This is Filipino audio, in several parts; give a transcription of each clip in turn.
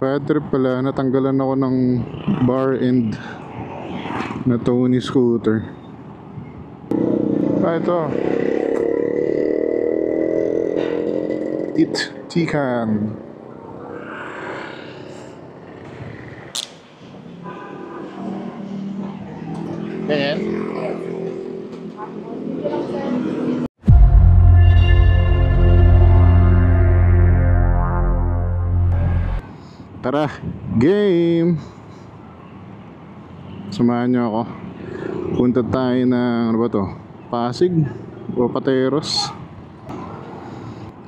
Bad trip pala, natanggalan ako ng bar end na Tony scooter. Ito Tikan. Ganyan. Tara, game! Samahan niyo ako. Punta tayo ng, ano ba to? Pasig o Pateros.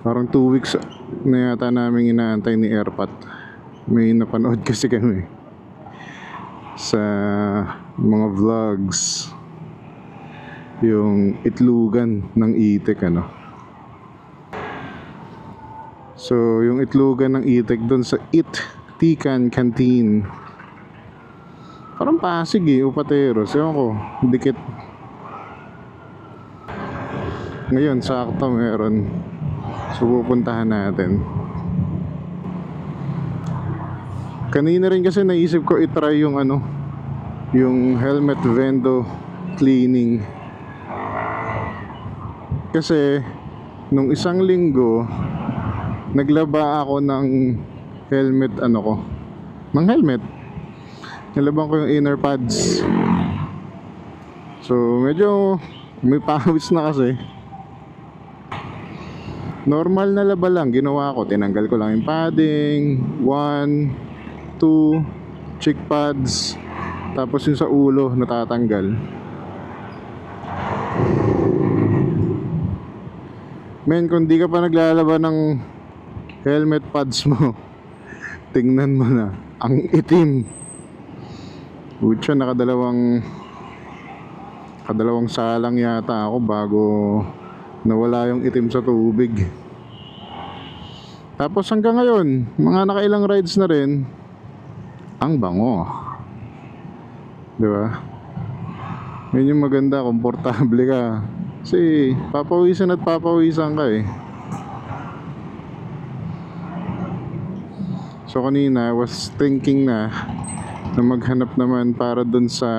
Parang 2 weeks na yata namin inaantay ni Airpat. May napanood kasi kami sa mga vlogs yung itlugan ng Itik, ano. So yung itlugan ng Itik doon sa Tikan Canteen, parang Pasig o Pateros, ewan ko, dikit. Ngayon sakto meron, so pupuntahan natin. Kanina rin kasi naisip ko itry yung ano, yung helmet vendo cleaning. Kasi nung isang linggo naglaba ako ng helmet, ano ko, ng helmet. Nilaban ko yung inner pads. So medyo may pawis na kasi. Normal na laba lang ginawa ko. Tinanggal ko lang yung padding 1, 2 cheek pads, tapos yung sa ulo natatanggal. Men, kung di ka pa naglalaba ng helmet pads mo, tingnan mo na, ang itim. Utsa, nakadalawang salang yata ako bago nawala yung itim sa tubig. Tapos hanggang ngayon, mga nakailang rides na rin, ang bango, diba? Yun yung maganda, komportable ka. Kasi papawisan at papawisan ka eh. So kanina I was thinking na maghanap naman para dun sa,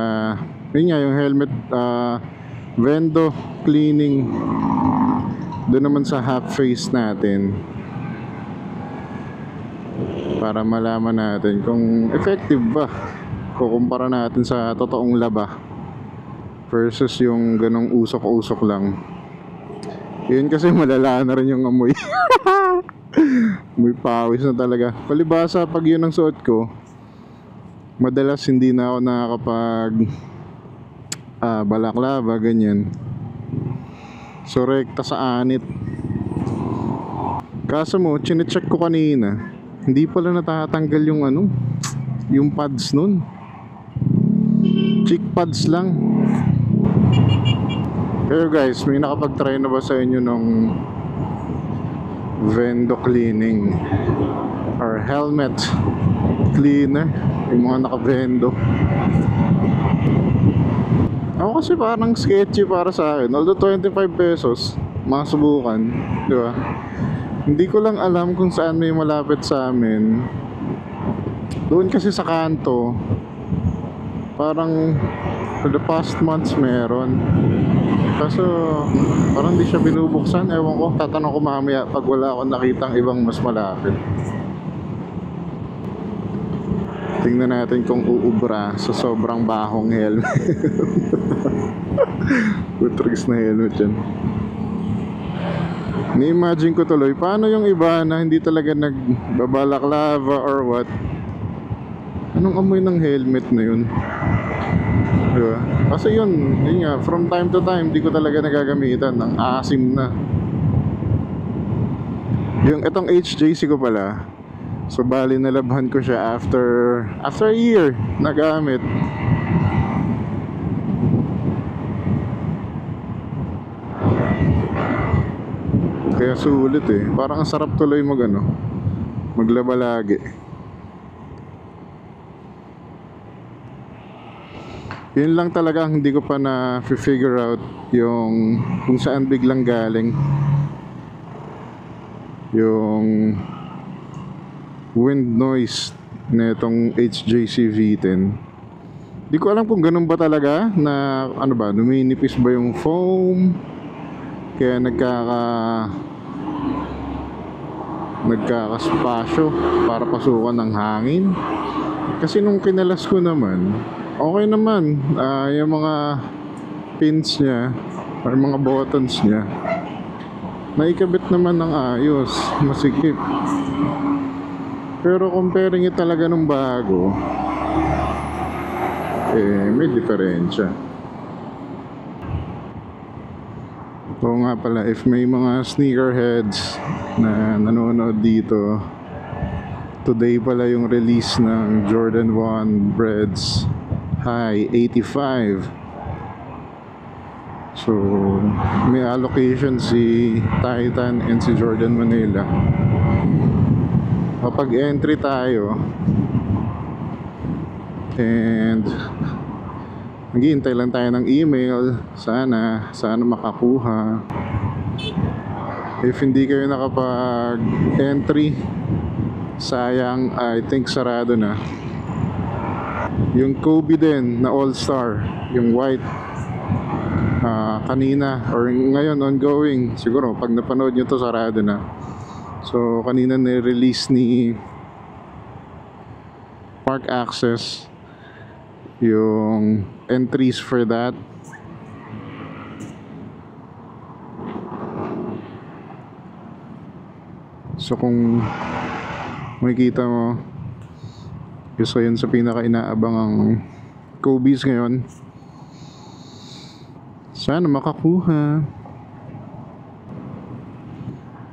yun nga, yung helmet vendo cleaning dun naman sa half face natin, para malaman natin kung effective ba, kukumpara natin sa totoong laba versus yung ganong usok-usok lang. Yun kasi malala na rin yung amoy. May pawis na talaga. Palibasa pag yun ang suot ko, madalas hindi na ako nakakapag balaklava, ganyan. So rekta sa anit. Kaso mo, chinecheck ko kanina, hindi pala natatanggal yung ano, yung pads nun. Cheek pads lang. Pero guys, may nakapag-try na ba sa inyo nung vendo cleaning or helmet cleaner, yung mga naka-vendo? Ako kasi parang sketchy para sa akin. Although 25 pesos, masubukan, di ba? Hindi ko lang alam kung saan may malapit sa amin. Doon kasi sa kanto, parang for the past months meron. Kaso parang di siya binubuksan. Ewan ko, tatanong ko mamaya pag wala akong nakitang ibang mas malapit. Tingnan natin kung uubra sa sobrang bahong helmet. Utrix na helmet yan. Ni-imagine ko tuloy, paano yung iba na hindi talaga nagbabalaklava or what? Anong amoy ng helmet na yun? Diba? Kasi yun nga, from time to time di ko talaga nagagamitan. Ang asim na. Yung itong HJC ko pala, so bali nalabhan ko siya after a year nagamit. Kaya sulit eh. Parang ang sarap tuloy maglaba lagi. Yun lang talaga ang hindi ko pa na figure out, yung kung saan biglang galing yung wind noise netong HJC V10. Di ko alam kung ganun ba talaga na ano ba, numinipis ba yung foam kaya nagkakaspasyo para pasukan ng hangin. Kasi nung kinalas ko naman, okay naman. Yung mga pins niya or mga buttons niya naikabit naman ng ayos, masikip. Pero comparing it talaga nung bago, may diferensya. Oo nga pala, if may mga sneakerheads na nanonood dito, today pala yung release ng Jordan 1 Breads High 85. So may allocation si Titan and si Jordan Manila. Kapag entry tayo and naghihintay lang tayo ng email, sana makakuha. If hindi kayo nakapag-entry, sayang, I think sarado na. Yung Kobe din na All-Star, yung white, kanina or ngayon ongoing, siguro pag napanood nyo to sarado na. So kanina ni-release ni Park Access yung entries for that. So kung makikita mo, isa yun sa pinaka-inaabangang Kobe's ngayon. Sana makakuha.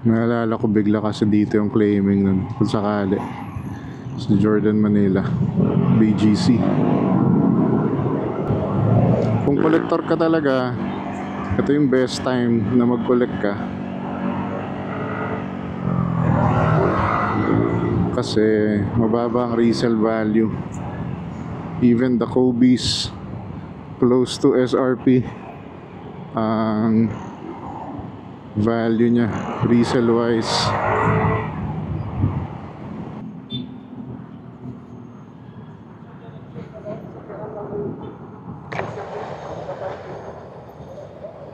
Naalala ko bigla kasi dito yung claiming nun, kung sakali, si Jordan Manila BGC. Kung collector ka talaga, ito yung best time na mag-collect ka. Kasi mababa ang resale value. Even the Kobe's close to SRP ang value niya resale wise.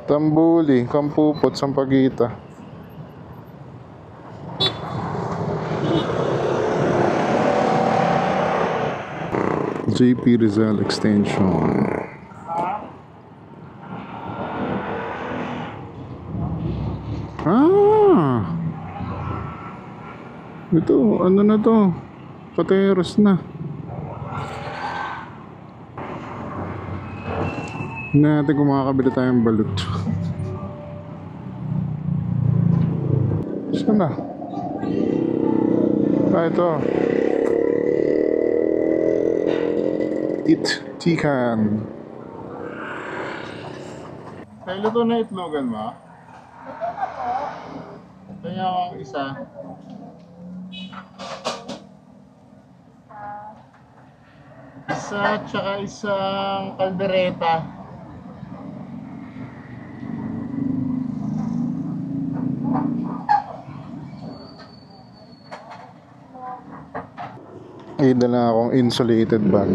Tambuli, Kampupot, Sampaguita. JP Rizal Extension. Ito, ano na to? Pateros na. Natin kung makakabili tayong balut. Saan na? Ito. Tikan. Kaya luto na itlogan mo? Kaya akong isa. Isa, tsaka isang kaldereta. Dala akong insulated bag.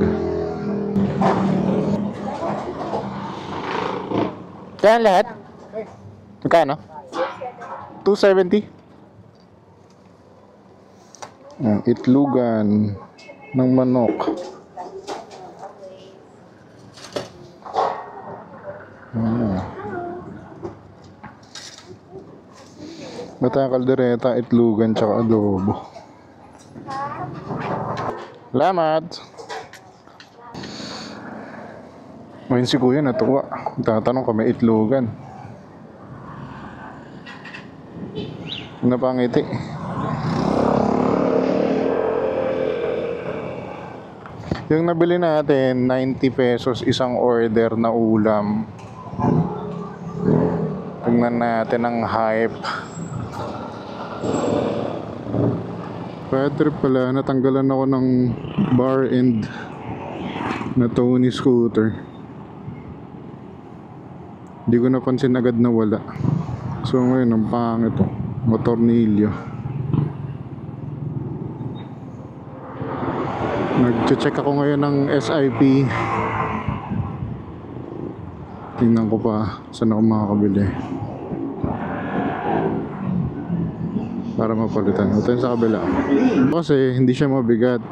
Kaya lahat? Magkano? 270? Itlugan ng manok. Bata kaldereta, itlugan, tsaka adobo. Salamat! Ngayon si kuya natuwa. Tatanong kung may itlugan. Napangiti. Yung nabili natin, 90 pesos isang order na ulam. Tingnan natin ang hype. Bad trip pala, natanggalan ako ng bar end na Tony scooter. Hindi ko napansin agad na wala. So ngayon, ang pangit ito. Motornilyo. Nag-check ako ngayon ng SIP. Tingnan ko pa saan ako makakabili para mapalitan. Ito yung sa kabila. Kasi hindi siya mabigat.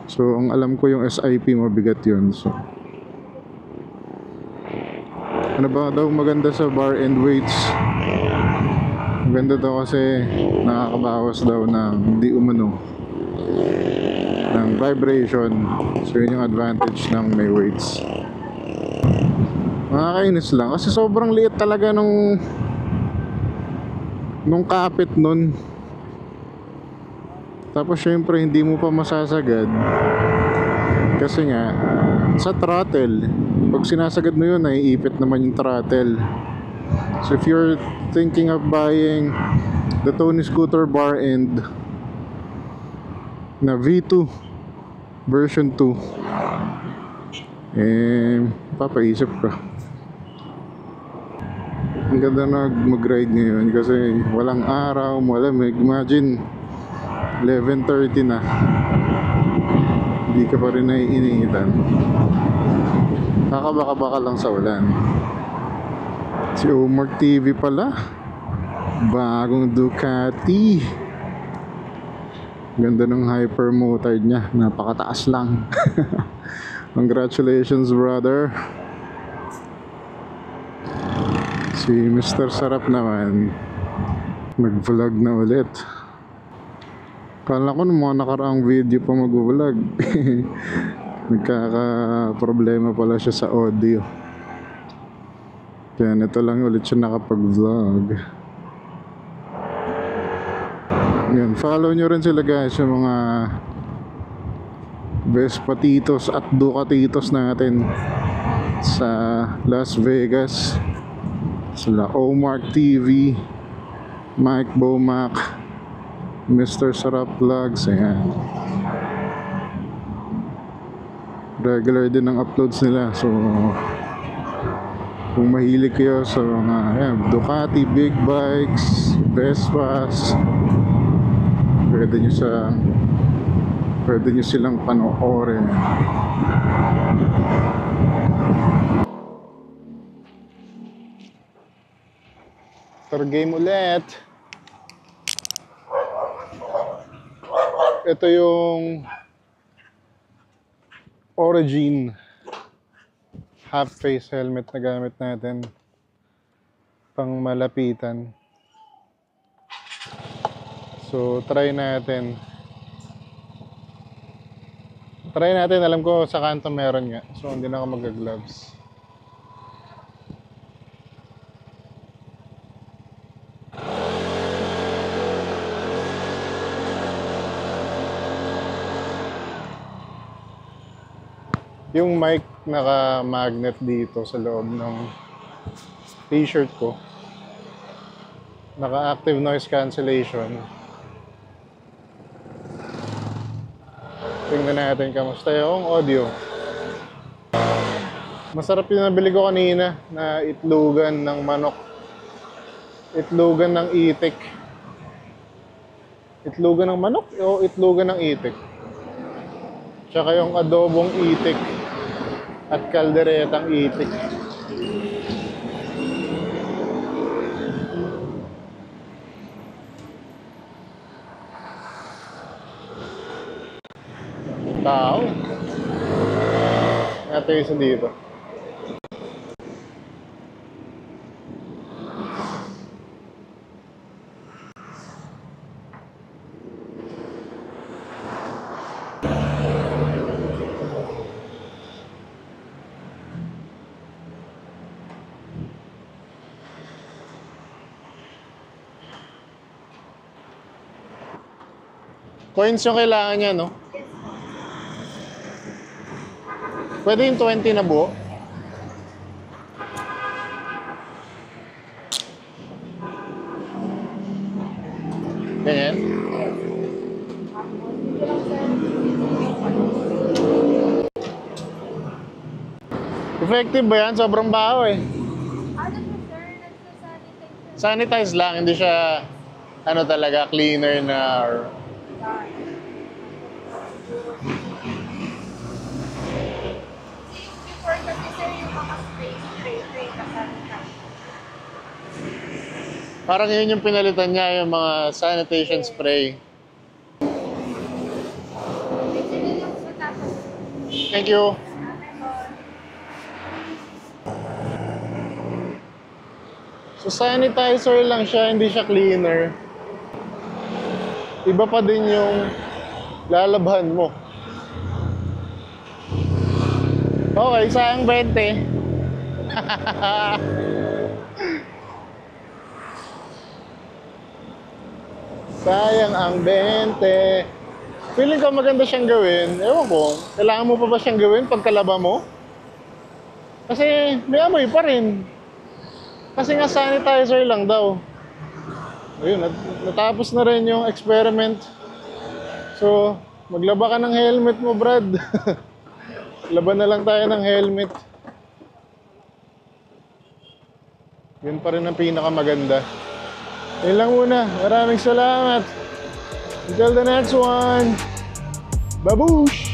So ang alam ko yung SIP mabigat yun. So ano ba daw maganda sa bar and weights? Maganda daw kasi nakakabawas daw ng di umano ng vibration. So yun yung advantage ng may weights. Nakakainis lang kasi sobrang liit talaga nung kapit nun. Tapos syempre hindi mo pa masasagad kasi nga sa throttle, pag sinasagad mo yun naiipit naman yung throttle. So if you're thinking of buying the Tony Scooter bar end na V2 version 2, papaisip ka. Ang ganda na mag-ride ngayon kasi walang araw, malamig. Imagine 11:30 na, hindi ka pa rin naiinitan. Kakabaka-baka lang sa ulan. Si Omar TV pala, bagong Ducati. Ganda ng hypermotard niya, napakataas lang. Congratulations brother. Si Mr. Sarap naman nag-vlog na ulit. Kala ko nung mga nakaraang video pa mag-vlog. Nagkaka-problema pala siya sa audio. Kaya nito lang ulit siya nakapag-vlog. Yan, follow nyo rin sila guys, yung mga Vespatitos at Ducatitos natin sa Las Vegas. Sila Omar TV, Mike Bomac, Mr. Sarap Vlogs. Ayan, regular din ang uploads nila. So kung mahilig kayo sa mga Ducati, big bikes, Vespas, pwede nyo silang panoorin. After game ulit. Ito yung Origin half face helmet na gamit natin pang malapitan. So try natin. Alam ko sa kanto meron nga. So hindi na ako mag-gloves. Yung mic naka-magnet dito sa loob ng t-shirt ko. Naka-active noise cancellation. Tingnan natin kamusta yung audio. Masarap yung nabili ko kanina na itlogan ng manok. Itlogan ng itik. Itlogan ng manok o itlogan ng itik? Tsaka yung adobong itik at kalderetang itik. Tao. Ito yung isa dito. Coins yung kailangan niya, no? Pwede yung 20 na buo? Ganyan? Effective ba yan? Sobrang baho eh. Sanitize lang, hindi siya ano talaga, cleaner na or... Before kasi sir, yung mga spray kasama. Parang yun yung pinalitan niya, yung mga sanitation spray. Sige lang sa tapos. Thank you. So sanitizer lang siya, hindi siya cleaner. Iba pa din yung lalabhan mo. Okay, sayang 20. Sayang ang 20. Feeling ko maganda siyang gawin. Ewan ko, kailangan mo pa ba siyang gawin pagkalaba mo? Kasi may amoy pa rin. Kasi nga sanitizer lang daw. Ayun, natapos na rin yung experiment. So, maglaba ka ng helmet mo, Brad. Laban na lang tayo ng helmet. Yun pa rin ang pinakamaganda. Yun lang muna. Maraming salamat. Until the next one. Babush!